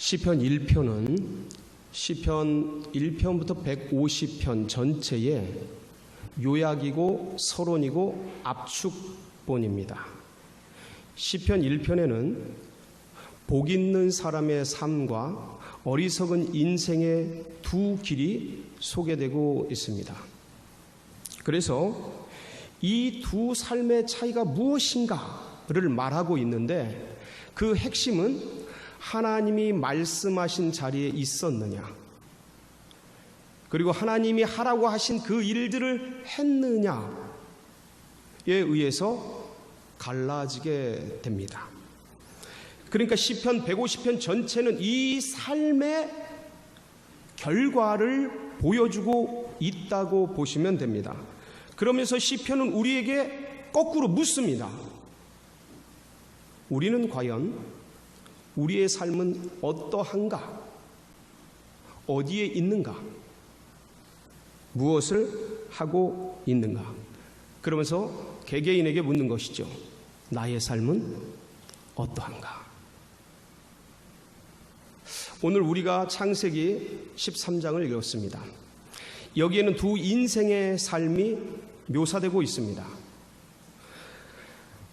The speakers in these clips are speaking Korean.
시편 1편은 시편 1편부터 150편 전체의 요약이고 서론이고 압축본입니다. 시편 1편에는 복 있는 사람의 삶과 어리석은 인생의 두 길이 소개되고 있습니다. 그래서 이 두 삶의 차이가 무엇인가를 말하고 있는데, 그 핵심은 하나님이 말씀하신 자리에 있었느냐, 그리고 하나님이 하라고 하신 그 일들을 했느냐에 의해서 갈라지게 됩니다. 그러니까 시편 150편 전체는 이 삶의 결과를 보여주고 있다고 보시면 됩니다. 그러면서 시편은 우리에게 거꾸로 묻습니다. 우리는 과연 우리의 삶은 어떠한가? 어디에 있는가? 무엇을 하고 있는가? 그러면서 개개인에게 묻는 것이죠. 나의 삶은 어떠한가? 오늘 우리가 창세기 13장을 읽었습니다. 여기에는 두 인생의 삶이 묘사되고 있습니다.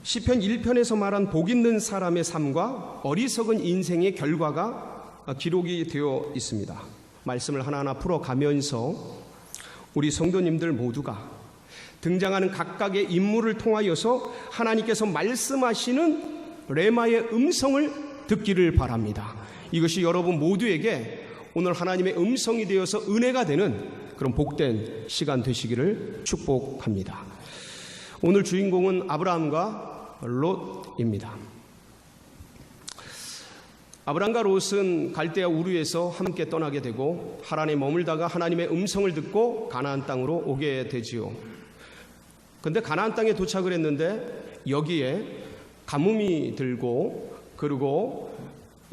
시편 1편에서 말한 복 있는 사람의 삶과 어리석은 인생의 결과가 기록이 되어 있습니다. 말씀을 하나하나 풀어가면서 우리 성도님들 모두가 등장하는 각각의 인물을 통하여서 하나님께서 말씀하시는 레마의 음성을 듣기를 바랍니다. 이것이 여러분 모두에게 오늘 하나님의 음성이 되어서 은혜가 되는 그런 복된 시간 되시기를 축복합니다. 오늘 주인공은 아브라함과 롯입니다. 아브라함과 롯은 갈대아 우르에서 함께 떠나게 되고 하란에 머물다가 하나님의 음성을 듣고 가나안 땅으로 오게 되지요. 그런데 가나안 땅에 도착을 했는데 여기에 가뭄이 들고 그리고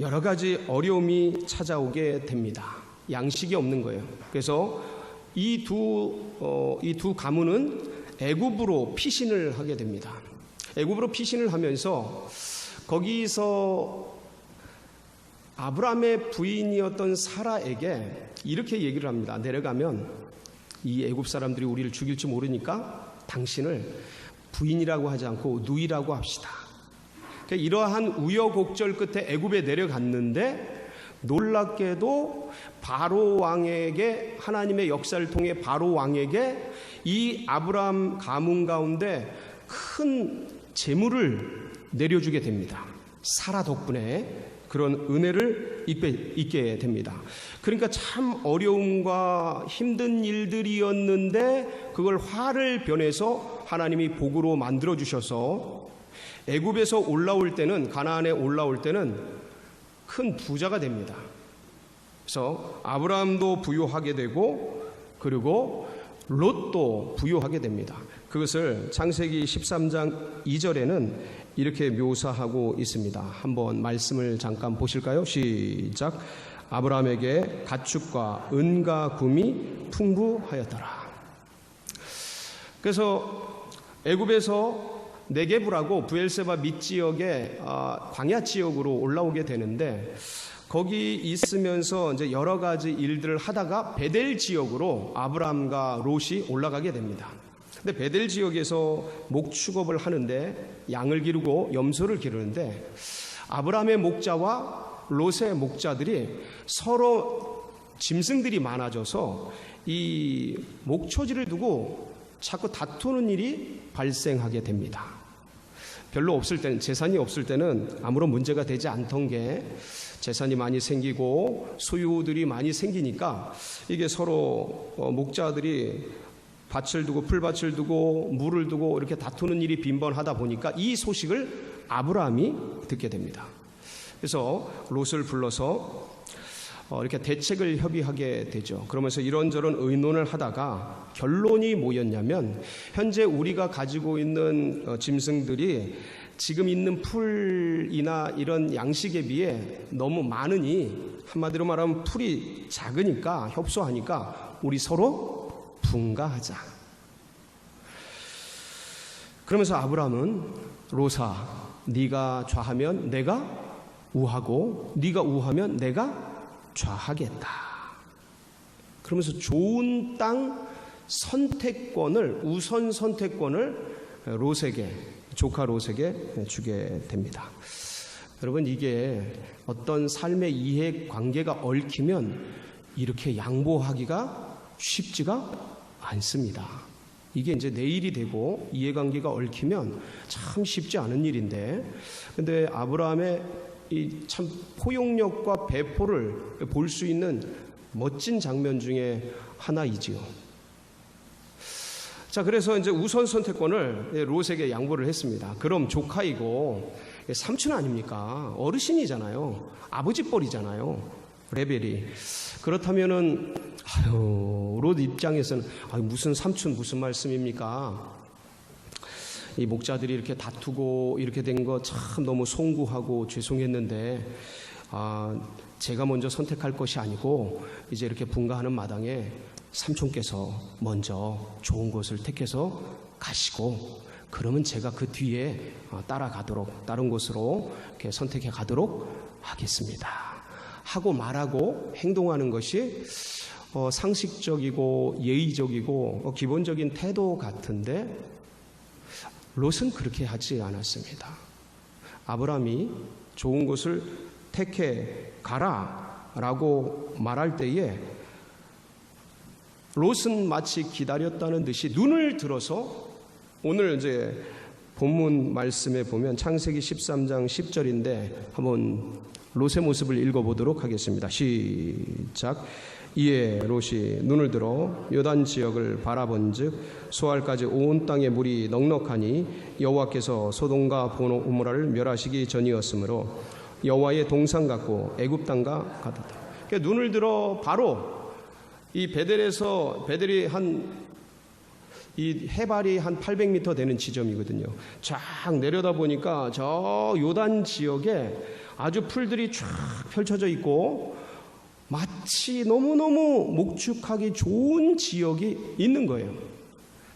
여러 가지 어려움이 찾아오게 됩니다. 양식이 없는 거예요. 그래서 이 두 가문은 애굽으로 피신을 하게 됩니다. 애굽으로 피신을 하면서 거기서 아브라함의 부인이었던 사라에게 이렇게 얘기를 합니다. 내려가면 이 애굽 사람들이 우리를 죽일지 모르니까 당신을 부인이라고 하지 않고 누이라고 합시다. 이러한 우여곡절 끝에 애굽에 내려갔는데 놀랍게도 바로 왕에게, 하나님의 역사를 통해 바로 왕에게 이 아브라함 가문 가운데 큰 재물을 내려주게 됩니다. 사라 덕분에 그런 은혜를 입게 됩니다. 그러니까 참 어려움과 힘든 일들이었는데 그걸 화를 변해서 하나님이 복으로 만들어 주셔서 애굽에서 올라올 때는, 가나안에 올라올 때는 큰 부자가 됩니다. 그래서 아브라함도 부유하게 되고 그리고 롯도 부유하게 됩니다. 그것을 창세기 13장 2절에는 이렇게 묘사하고 있습니다. 한번 말씀을 잠깐 보실까요? 시작. 아브라함에게 가축과 은과 금이 풍부하였더라. 그래서 애굽에서 네게브라고 브엘세바 밑지역의 광야 지역으로 올라오게 되는데 거기 있으면서 이제 여러 가지 일들을 하다가 베델 지역으로 아브라함과 롯이 올라가게 됩니다. 근데 베델 지역에서 목축업을 하는데 양을 기르고 염소를 기르는데 아브라함의 목자와 롯의 목자들이 서로 짐승들이 많아져서 이 목초지를 두고 자꾸 다투는 일이 발생하게 됩니다. 별로 없을 때는, 재산이 없을 때는 아무런 문제가 되지 않던 게 재산이 많이 생기고 소유들이 많이 생기니까 이게 서로 목자들이 밭을 두고 풀밭을 두고 물을 두고 이렇게 다투는 일이 빈번하다 보니까 이 소식을 아브라함이 듣게 됩니다. 그래서 롯을 불러서 이렇게 대책을 협의하게 되죠. 그러면서 이런저런 의논을 하다가 결론이 뭐였냐면, 현재 우리가 가지고 있는 짐승들이 지금 있는 풀이나 이런 양식에 비해 너무 많으니, 한마디로 말하면 풀이 작으니까, 협소하니까 우리 서로 분가하자. 그러면서 아브라함은 롯아, 네가 좌하면 내가 우하고 네가 우하면 내가 좌하겠다. 그러면서 좋은 땅 선택권을, 우선 선택권을 롯에게, 조카 롯에게 주게 됩니다. 여러분, 이게 어떤 삶의 이해관계가 얽히면 이렇게 양보하기가 쉽지가 않습니다. 이게 이제 내 일이 되고 이해관계가 얽히면 참 쉽지 않은 일인데, 근데 아브라함의 이 참 포용력과 배포를 볼 수 있는 멋진 장면 중에 하나이지요. 자, 그래서 이제 우선 선택권을 롯에게 양보를 했습니다. 그럼 조카이고 삼촌 아닙니까? 어르신이잖아요. 아버지 뻘이잖아요. 레벨이. 그렇다면은 롯 입장에서는 무슨 삼촌 무슨 말씀입니까? 이 목자들이 이렇게 다투고 이렇게 된 거 참 너무 송구하고 죄송했는데 제가 먼저 선택할 것이 아니고 이제 이렇게 분가하는 마당에 삼촌께서 먼저 좋은 곳을 택해서 가시고 그러면 제가 그 뒤에 따라가도록 다른 곳으로 이렇게 선택해 가도록 하겠습니다 하고 말하고 행동하는 것이 상식적이고 예의적이고 기본적인 태도 같은데 롯은 그렇게 하지 않았습니다. 아브라함이 좋은 곳을 택해 가라 라고 말할 때에 롯은 마치 기다렸다는 듯이 눈을 들어서, 오늘 이제 본문 말씀에 보면 창세기 13장 10절인데 한번 롯의 모습을 읽어보도록 하겠습니다. 시작. 이에 롯이 눈을 들어 요단 지역을 바라본즉 소알까지 온 땅에 물이 넉넉하니 여호와께서 소돔과 고모라를 멸하시기 전이었으므로 여호와의 동산 같고 애굽 땅과 같았다. 그러니까 눈을 들어 바로 이 베델이 이 해발이 한 800m 되는 지점이거든요. 쫙 내려다 보니까 저 요단 지역에 아주 풀들이 쫙 펼쳐져 있고 마치 너무너무 목축하기 좋은 지역이 있는 거예요.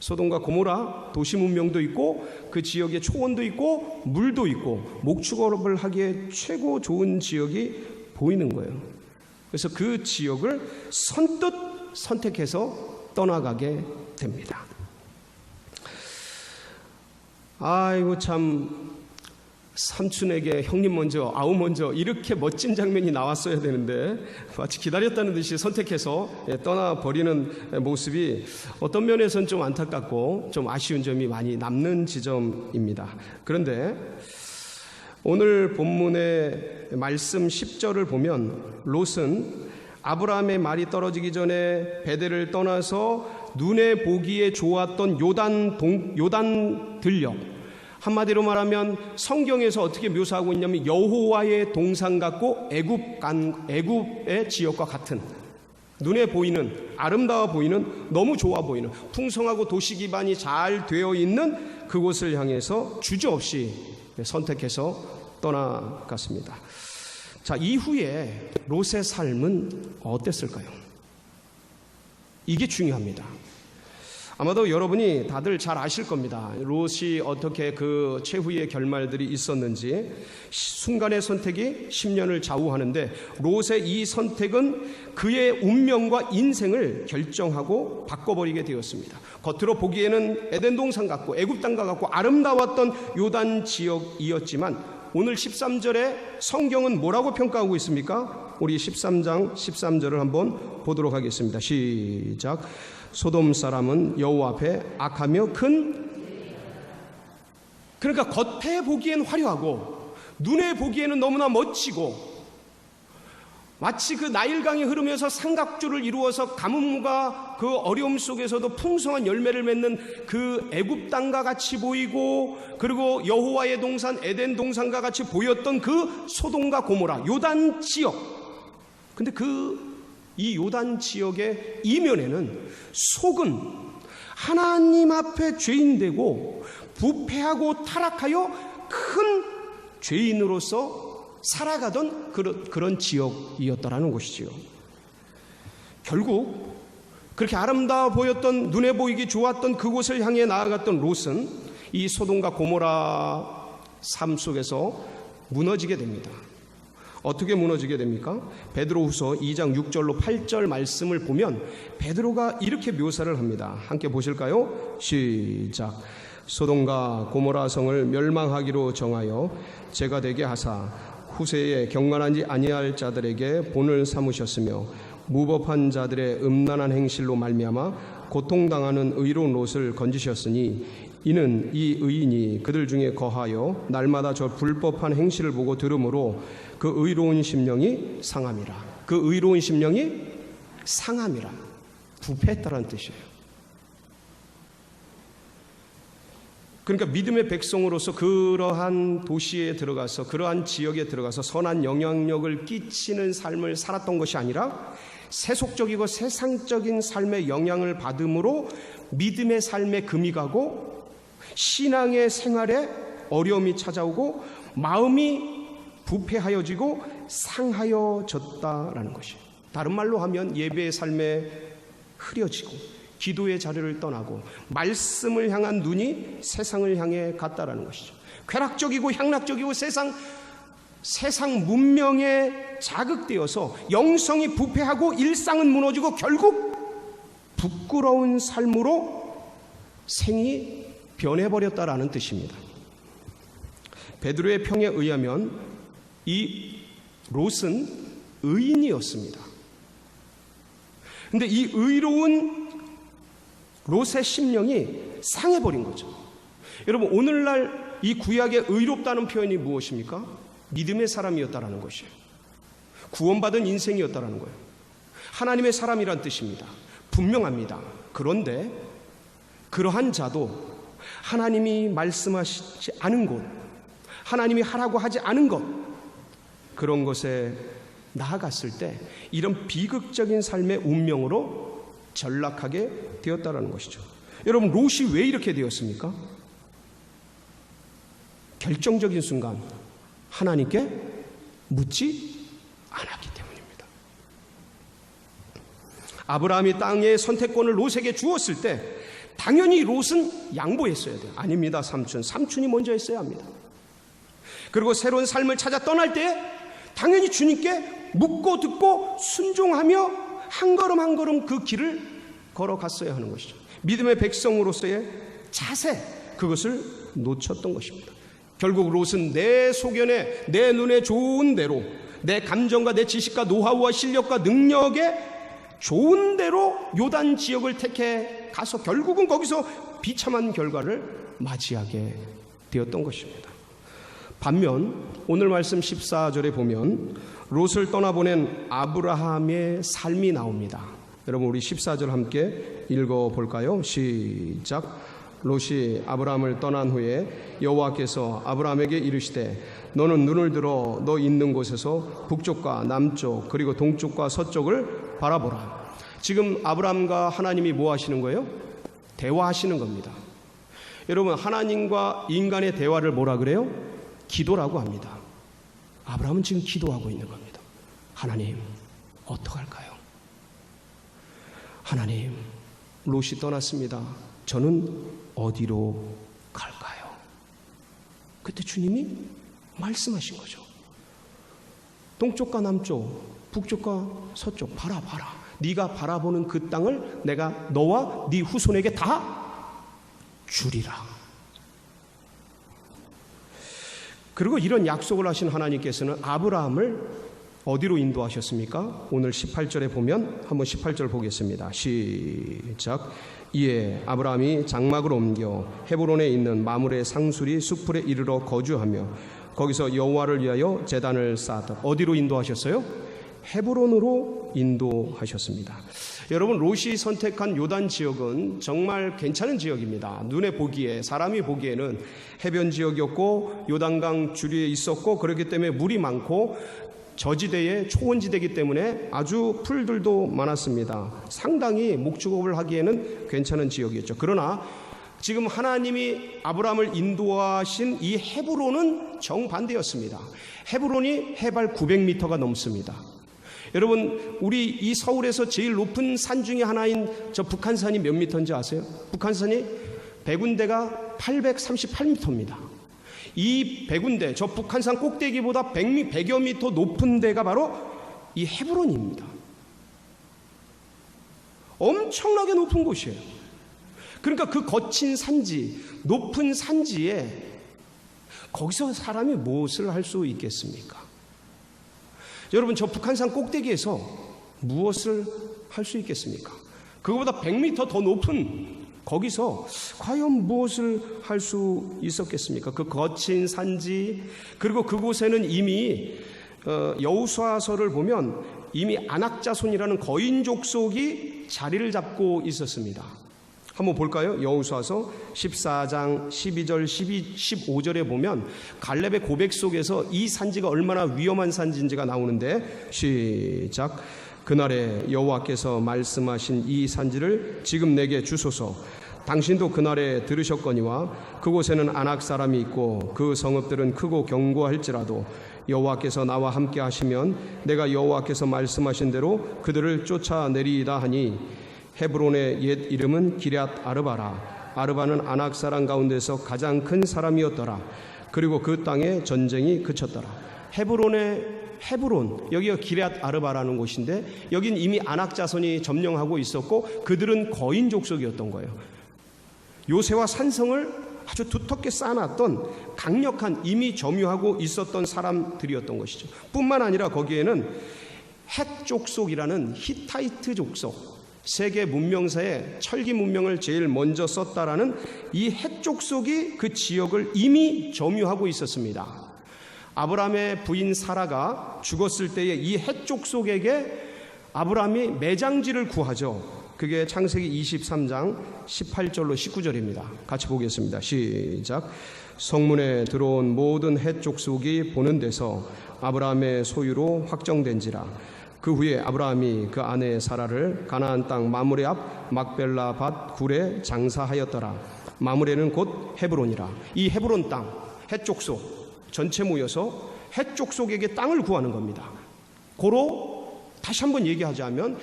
소돔과 고모라 도시 문명도 있고 그 지역에 초원도 있고 물도 있고 목축업을 하기에 최고 좋은 지역이 보이는 거예요. 그래서 그 지역을 선뜻 선택해서 떠나가게 됩니다. 아이고 참, 삼촌에게 형님 먼저 아우 먼저 이렇게 멋진 장면이 나왔어야 되는데 마치 기다렸다는 듯이 선택해서 떠나버리는 모습이 어떤 면에서는 좀 안타깝고 좀 아쉬운 점이 많이 남는 지점입니다. 그런데 오늘 본문의 말씀 10절을 보면 롯은 아브라함의 말이 떨어지기 전에 베델을 떠나서 눈에 보기에 좋았던 요단 들녘, 한마디로 말하면 성경에서 어떻게 묘사하고 있냐면 여호와의 동산 같고 애굽의 지역과 같은, 눈에 보이는, 아름다워 보이는, 너무 좋아 보이는, 풍성하고 도시 기반이 잘 되어 있는 그곳을 향해서 주저없이 선택해서 떠나갔습니다. 자, 이후에 롯의 삶은 어땠을까요? 이게 중요합니다. 아마도 여러분이 다들 잘 아실 겁니다. 롯이 어떻게 그 최후의 결말들이 있었는지. 순간의 선택이 10년을 좌우하는데 롯의 이 선택은 그의 운명과 인생을 결정하고 바꿔버리게 되었습니다. 겉으로 보기에는 에덴 동산 같고 애굽 땅과 같고 아름다웠던 요단 지역이었지만 오늘 13절에 성경은 뭐라고 평가하고 있습니까? 우리 13장 13절을 한번 보도록 하겠습니다. 시작. 소돔 사람은 여호와 앞에 악하며 그러니까 겉에 보기엔 화려하고 눈에 보기에는 너무나 멋지고 마치 그 나일강이 흐르면서 삼각조를 이루어서 가뭄과 그 어려움 속에서도 풍성한 열매를 맺는 그 애굽 땅과 같이 보이고, 그리고 여호와의 동산 에덴 동산과 같이 보였던 그 소돔과 고모라 요단 지역. 근데 이 요단 지역의 이면에는 속은 하나님 앞에 죄인되고 부패하고 타락하여 큰 죄인으로서 살아가던 그런 지역이었다라는 것이지요. 결국 그렇게 아름다워 보였던, 눈에 보이기 좋았던 그곳을 향해 나아갔던 롯은 이 소돔과 고모라 삶 속에서 무너지게 됩니다. 어떻게 무너지게 됩니까? 베드로후서 2장 6절로 8절 말씀을 보면 베드로가 이렇게 묘사를 합니다. 함께 보실까요? 시작. 소돔과 고모라 성을 멸망하기로 정하여 제가 되게 하사 후세에 경건하지 아니할 자들에게 본을 삼으셨으며 무법한 자들의 음란한 행실로 말미암아 고통당하는 의로운 롯을 건지셨으니 이는 이 의인이 그들 중에 거하여 날마다 저 불법한 행실을 보고 들으므로 그 의로운 심령이 상함이라. 그 의로운 심령이 상함이라. 부패했다라는 뜻이에요. 그러니까 믿음의 백성으로서 그러한 도시에 들어가서 그러한 지역에 들어가서 선한 영향력을 끼치는 삶을 살았던 것이 아니라 세속적이고 세상적인 삶의 영향을 받음으로 믿음의 삶에 금이 가고 신앙의 생활에 어려움이 찾아오고 마음이 부패하여지고 상하여졌다라는 것이에요. 다른 말로 하면 예배의 삶에 흐려지고 기도의 자리를 떠나고 말씀을 향한 눈이 세상을 향해 갔다라는 것이죠. 쾌락적이고 향락적이고 세상 문명에 자극되어서 영성이 부패하고 일상은 무너지고 결국 부끄러운 삶으로 생이 변해버렸다라는 뜻입니다. 베드로의 평에 의하면 이 롯은 의인이었습니다. 그런데 이 의로운 롯의 심령이 상해버린 거죠. 여러분, 오늘날 이 구약의 의롭다는 표현이 무엇입니까? 믿음의 사람이었다라는 것이에요. 구원받은 인생이었다라는 거예요. 하나님의 사람이란 뜻입니다. 분명합니다. 그런데 그러한 자도 하나님이 말씀하시지 않은 곳, 하나님이 하라고 하지 않은 것, 그런 것에 나아갔을 때 이런 비극적인 삶의 운명으로 전락하게 되었다라는 것이죠. 여러분, 롯이 왜 이렇게 되었습니까? 결정적인 순간 하나님께 묻지 않았기 때문입니다. 아브라함이 땅의 선택권을 롯에게 주었을 때 당연히 롯은 양보했어야 돼요. 아닙니다. 삼촌이 먼저 했어야 합니다. 그리고 새로운 삶을 찾아 떠날 때 당연히 주님께 묻고 듣고 순종하며 한 걸음 한 걸음 그 길을 걸어갔어야 하는 것이죠. 믿음의 백성으로서의 자세, 그것을 놓쳤던 것입니다. 결국 롯은 내 소견에, 내 눈에 좋은 대로, 내 감정과 내 지식과 노하우와 실력과 능력에 좋은 대로 요단 지역을 택해 가서 결국은 거기서 비참한 결과를 맞이하게 되었던 것입니다. 반면 오늘 말씀 14절에 보면 롯을 떠나보낸 아브라함의 삶이 나옵니다. 여러분, 우리 14절 함께 읽어볼까요? 시작. 롯이 아브라함을 떠난 후에 여호와께서 아브라함에게 이르시되 너는 눈을 들어 너 있는 곳에서 북쪽과 남쪽 그리고 동쪽과 서쪽을 바라보라. 지금 아브라함과 하나님이 뭐 하시는 거예요? 대화하시는 겁니다. 여러분, 하나님과 인간의 대화를 뭐라 그래요? 기도라고 합니다. 아브라함은 지금 기도하고 있는 겁니다. 하나님, 어떡할까요? 하나님, 롯이 떠났습니다. 저는 어디로 갈까요? 그때 주님이 말씀하신 거죠. 동쪽과 남쪽, 북쪽과 서쪽 바라봐라. 네가 바라보는 그 땅을 내가 너와 네 후손에게 다 주리라. 그리고 이런 약속을 하신 하나님께서는 아브라함을 어디로 인도하셨습니까? 오늘 18절에 보면 한번 18절 보겠습니다. 시작. 이에 아브라함이 장막을 옮겨 헤브론에 있는 마므레 상수리 숲풀에 이르러 거주하며 거기서 여호와를 위하여 제단을 쌓았다. 어디로 인도하셨어요? 헤브론으로 인도하셨습니다. 여러분, 롯이 선택한 요단 지역은 정말 괜찮은 지역입니다. 눈에 보기에, 사람이 보기에는 해변 지역이었고 요단강 주류에 있었고 그렇기 때문에 물이 많고 저지대의 초원지대이기 때문에 아주 풀들도 많았습니다. 상당히 목축업을 하기에는 괜찮은 지역이었죠. 그러나 지금 하나님이 아브라함을 인도하신 이 헤브론은 정반대였습니다. 헤브론이 해발 900m가 넘습니다. 여러분, 우리 이 서울에서 제일 높은 산 중에 하나인 저 북한산이 몇 미터인지 아세요? 북한산이 백운대가 838m입니다. 이 100군데, 저 북한산 꼭대기보다 100여 미터 높은 데가 바로 이 헤브론입니다. 엄청나게 높은 곳이에요. 그러니까 그 거친 산지, 높은 산지에 거기서 사람이 무엇을 할 수 있겠습니까? 여러분, 저 북한산 꼭대기에서 무엇을 할 수 있겠습니까? 그거보다 100m 더 높은 거기서 과연 무엇을 할 수 있었겠습니까? 그 거친 산지, 그리고 그곳에는 이미 여호수아서를 보면 이미 안악자손이라는 거인 족속이 자리를 잡고 있었습니다. 한번 볼까요? 여호수아서 14장 12절 15절에 보면 갈렙의 고백 속에서 이 산지가 얼마나 위험한 산지인지가 나오는데, 시작. 그날에 여호와께서 말씀하신 이 산지를 지금 내게 주소서. 당신도 그날에 들으셨거니와 그곳에는 아낙 사람이 있고 그 성읍들은 크고 견고할지라도 여호와께서 나와 함께 하시면 내가 여호와께서 말씀하신 대로 그들을 쫓아내리이다 하니, 헤브론의 옛 이름은 기럇 아르바라. 아르바는 아낙 사람 가운데서 가장 큰 사람이었더라. 그리고 그 땅에 전쟁이 그쳤더라. 헤브론, 여기가 기럇 아르바라는 곳인데, 여긴 이미 아낙 자손이 점령하고 있었고 그들은 거인 족속이었던 거예요. 요새와 산성을 아주 두텁게 쌓아놨던 강력한, 이미 점유하고 있었던 사람들이었던 것이죠. 뿐만 아니라 거기에는 헷 족속이라는 히타이트 족속, 세계 문명사에 철기 문명을 제일 먼저 썼다라는 이 헷 족속이 그 지역을 이미 점유하고 있었습니다. 아브라함의 부인 사라가 죽었을 때에 이 헷 족속에게 아브라함이 매장지를 구하죠. 그게 창세기 23장 18절로 19절입니다. 같이 보겠습니다. 시작. 성문에 들어온 모든 헷 족속이 보는 데서 아브라함의 소유로 확정된지라. 그 후에 아브라함이 그 아내 사라를 가나안 땅 마므레 앞 막벨라 밭 굴에 장사하였더라. 마므레는 곧 헤브론이라. 이 헤브론 땅, 헷 족속 전체 모여서 헷 족속에게 땅을 구하는 겁니다. 고로 다시 한번 얘기하자면,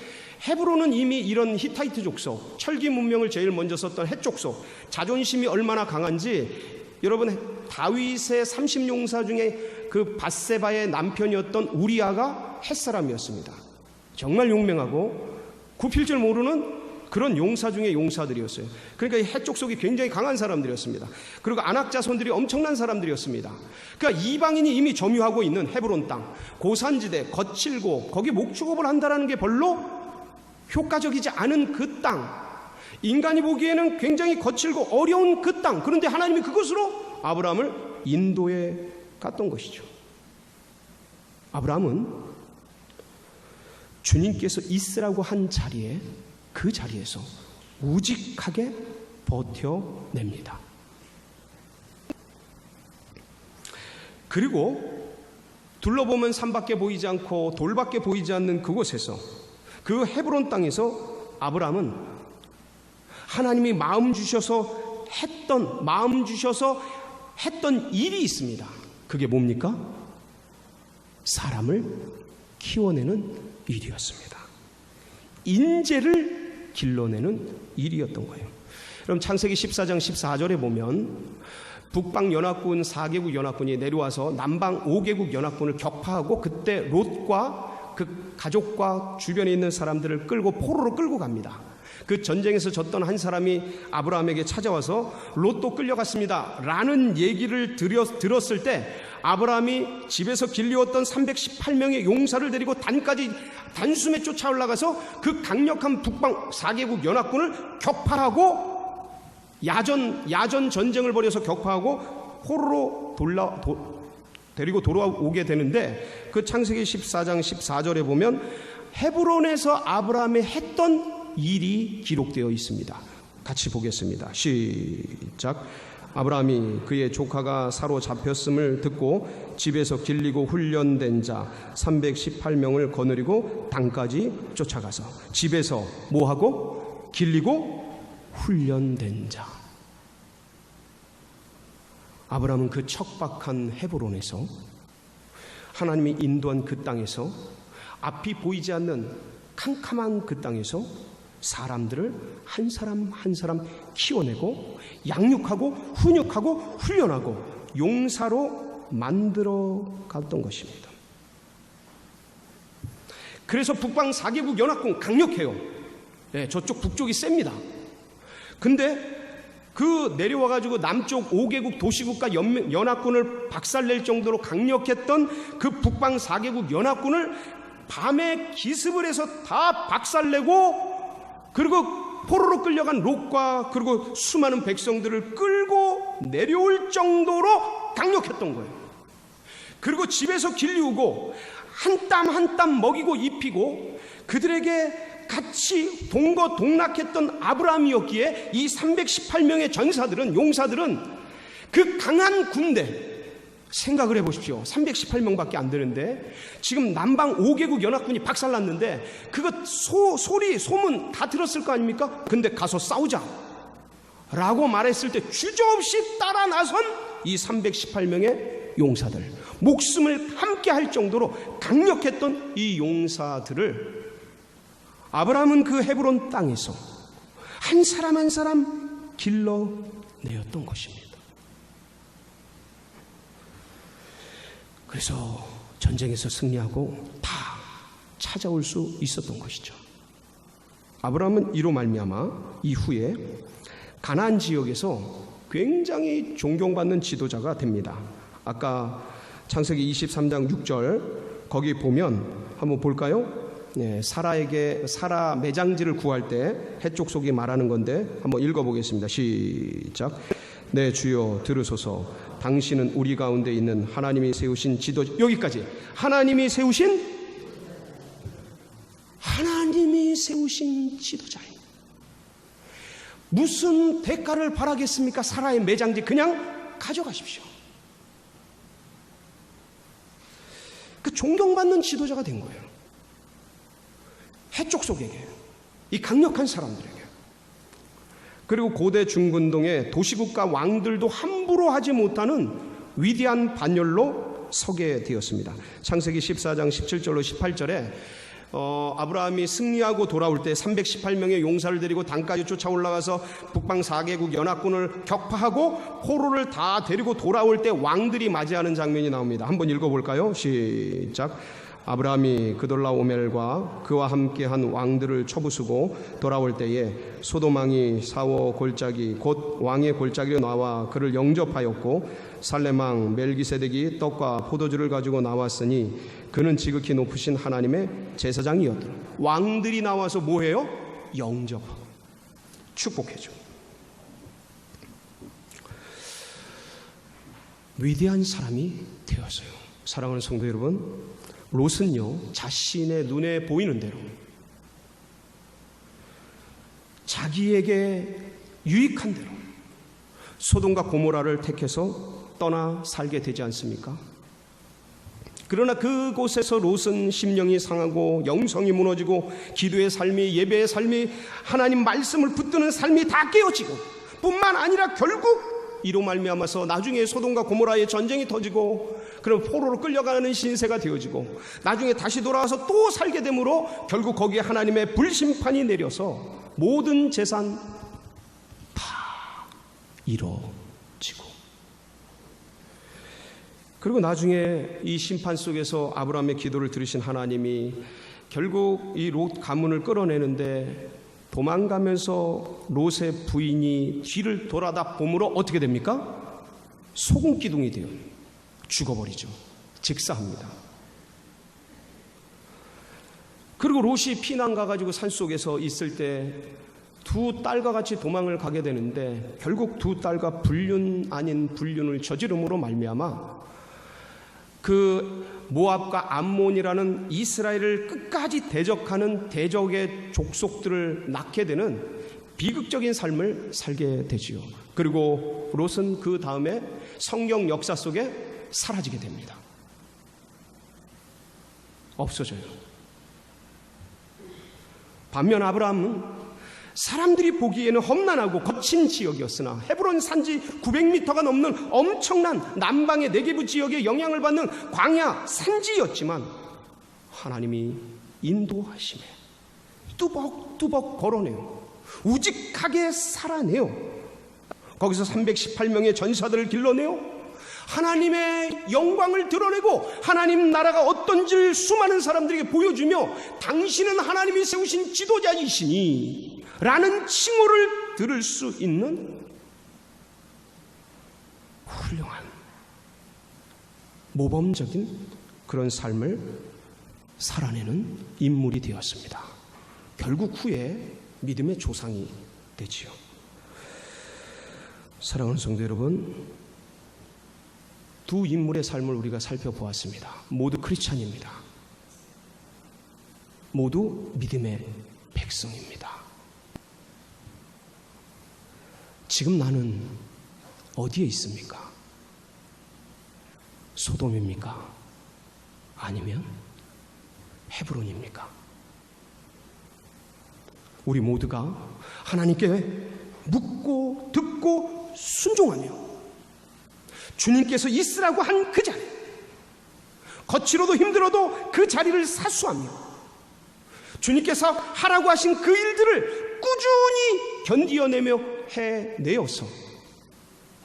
헤브론은 이미 이런 히타이트 족속, 철기 문명을 제일 먼저 썼던 헷 족속, 자존심이 얼마나 강한지, 여러분, 다윗의 30용사 중에 그 밧세바의 남편이었던 우리아가 헷 사람이었습니다. 정말 용맹하고 굽힐 줄 모르는 그런 용사 중에 용사들이었어요. 그러니까 이 헷 족속이 굉장히 강한 사람들이었습니다. 그리고 아낙 자손들이 엄청난 사람들이었습니다. 그러니까 이방인이 이미 점유하고 있는 헤브론 땅, 고산지대, 거칠고 거기 목축업을 한다는 게 별로 효과적이지 않은 그 땅, 인간이 보기에는 굉장히 거칠고 어려운 그 땅, 그런데 하나님이 그것으로 아브라함을 인도해 갔던 것이죠. 아브라함은 주님께서 있으라고 한 자리에, 그 자리에서 우직하게 버텨냅니다. 그리고 둘러보면 산밖에 보이지 않고 돌밖에 보이지 않는 그곳에서, 그 헤브론 땅에서 아브라함은 하나님이 마음 주셔서 했던 일이 있습니다. 그게 뭡니까? 사람을 키워내는 일이었습니다. 인재를 길러내는 일이었던 거예요. 그럼 창세기 14장 14절에 보면 북방 연합군 4개국 연합군이 내려와서 남방 5개국 연합군을 격파하고, 그때 롯과 그 가족과 주변에 있는 사람들을 끌고 포로로 끌고 갑니다. 그 전쟁에서 졌던 한 사람이 아브라함에게 찾아와서 롯도 끌려갔습니다 라는 얘기를 들었을 때, 아브라함이 집에서 길리웠던 318명의 용사를 데리고 단숨에 쫓아 올라가서 그 강력한 북방 4개국 연합군을 격파하고, 야전 전쟁을 벌여서 격파하고 포로로 데리고 돌아오게 되는데, 그 창세기 14장 14절에 보면 헤브론에서 아브라함이 했던 일이 기록되어 있습니다. 같이 보겠습니다. 시작. 아브라함이 그의 조카가 사로잡혔음을 듣고 집에서 길리고 훈련된 자 318명을 거느리고 당까지 쫓아가서, 집에서 뭐하고? 길리고 훈련된 자. 아브라함은 그 척박한 헤브론에서, 하나님이 인도한 그 땅에서, 앞이 보이지 않는 캄캄한 그 땅에서 사람들을 한 사람 한 사람 키워내고 양육하고 훈육하고 훈련하고 용사로 만들어 갔던 것입니다. 그래서 북방 4개국 연합군 강력해요. 저쪽 북쪽이 셉니다. 근데 그 내려와가지고 남쪽 5개국 도시국가 연합군을 박살낼 정도로 강력했던 그 북방 4개국 연합군을 밤에 기습을 해서 다 박살내고, 그리고 포로로 끌려간 롯과 그리고 수많은 백성들을 끌고 내려올 정도로 강력했던 거예요. 그리고 집에서 길리우고 한 땀 한 땀 먹이고 입히고 그들에게 같이 동거동락했던 아브라함이었기에 이 318명의 전사들은, 용사들은 그 강한 군대, 생각을 해보십시오. 318명밖에 안 되는데 지금 남방 5개국 연합군이 박살났는데 그거 소문 다 들었을 거 아닙니까? 근데 가서 싸우자 라고 말했을 때 주저없이 따라 나선 이 318명의 용사들, 목숨을 함께 할 정도로 강력했던 이 용사들을 아브라함은 그 헤브론 땅에서 한 사람 한 사람 길러내었던 것입니다. 그래서 전쟁에서 승리하고 다 찾아올 수 있었던 것이죠. 아브라함은 이로 말미암아 이후에 가나안 지역에서 굉장히 존경받는 지도자가 됩니다. 아까 창세기 23장 6절 거기 보면 한번 볼까요? 사라 매장지를 구할 때 해족속이 말하는 건데 한번 읽어보겠습니다. 시작. 네, 주여 들으소서. 당신은 우리 가운데 있는 하나님이 세우신 지도자. 여기까지. 하나님이 세우신 지도자입니다. 무슨 대가를 바라겠습니까? 사라의 매장지 그냥 가져가십시오. 그 존경받는 지도자가 된 거예요. 해족속에게, 이 강력한 사람들에게. 그리고 고대 중근동의 도시국가 왕들도 함부로 하지 못하는 위대한 반열로 서게 되었습니다. 창세기 14장 17절로 18절에 아브라함이 승리하고 돌아올 때 318명의 용사를 데리고 단까지 쫓아 올라가서 북방 4개국 연합군을 격파하고 포로를 다 데리고 돌아올 때 왕들이 맞이하는 장면이 나옵니다. 한번 읽어볼까요? 시작. 아브라함이 그돌라오멜과 그와 함께한 왕들을 쳐부수고 돌아올 때에 소돔왕이 사워 골짜기 곧 왕의 골짜기로 나와 그를 영접하였고 살렘왕 멜기세덱이 떡과 포도주를 가지고 나왔으니 그는 지극히 높으신 하나님의 제사장이었더라. 왕들이 나와서 뭐해요? 영접하고 축복해줘. 위대한 사람이 되었어요. 사랑하는 성도 여러분, 롯은요 자신의 눈에 보이는 대로 자기에게 유익한 대로 소돔과 고모라를 택해서 떠나 살게 되지 않습니까? 그러나 그곳에서 롯은 심령이 상하고 영성이 무너지고 기도의 삶이, 예배의 삶이, 하나님 말씀을 붙드는 삶이 다 깨어지고 뿐만 아니라 결국 이로 말미암아서 나중에 소돔과 고모라의 전쟁이 터지고 그럼 포로로 끌려가는 신세가 되어지고 나중에 다시 돌아와서 또 살게 되므로 결국 거기에 하나님의 불심판이 내려서 모든 재산 다 이루어지고, 그리고 나중에 이 심판 속에서 아브라함의 기도를 들으신 하나님이 결국 이 롯 가문을 끌어내는데 도망가면서 롯의 부인이 뒤를 돌아다 보므로 어떻게 됩니까? 소금기둥이 되어 죽어버리죠. 직사합니다. 그리고 롯이 피난 가가지고 산속에서 있을 때 두 딸과 같이 도망을 가게 되는데 결국 두 딸과 불륜 아닌 불륜을 저지름으로 말미암아 그 모압과 암몬이라는 이스라엘을 끝까지 대적하는 대적의 족속들을 낳게 되는 비극적인 삶을 살게 되지요. 그리고 롯은 그 다음에 성경 역사 속에 사라지게 됩니다. 없어져요. 반면 아브라함은 사람들이 보기에는 험난하고 거친 지역이었으나 헤브론 산지 900m가 넘는 엄청난 남방의 네게브 지역에 영향을 받는 광야 산지였지만 하나님이 인도하심에 뚜벅뚜벅 걸어내요. 우직하게 살아내요. 거기서 318명의 전사들을 길러내요. 하나님의 영광을 드러내고 하나님 나라가 어떤지를 수많은 사람들에게 보여주며 당신은 하나님이 세우신 지도자이시니 라는 칭호를 들을 수 있는 훌륭한 모범적인 그런 삶을 살아내는 인물이 되었습니다. 결국 후에 믿음의 조상이 되지요. 사랑하는 성도 여러분, 두 인물의 삶을 우리가 살펴보았습니다. 모두 크리스찬입니다. 모두 믿음의 백성입니다. 지금 나는 어디에 있습니까? 소돔입니까? 아니면 헤브론입니까? 우리 모두가 하나님께 묻고 듣고 순종하며 주님께서 있으라고 한 그 자리, 거칠어도 힘들어도 그 자리를 사수하며 주님께서 하라고 하신 그 일들을 꾸준히 견디어내며 해내어서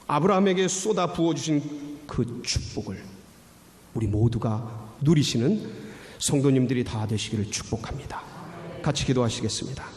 아브라함에게 쏟아 부어주신 그 축복을 우리 모두가 누리시는 성도님들이 다 되시기를 축복합니다. 같이 기도하시겠습니다.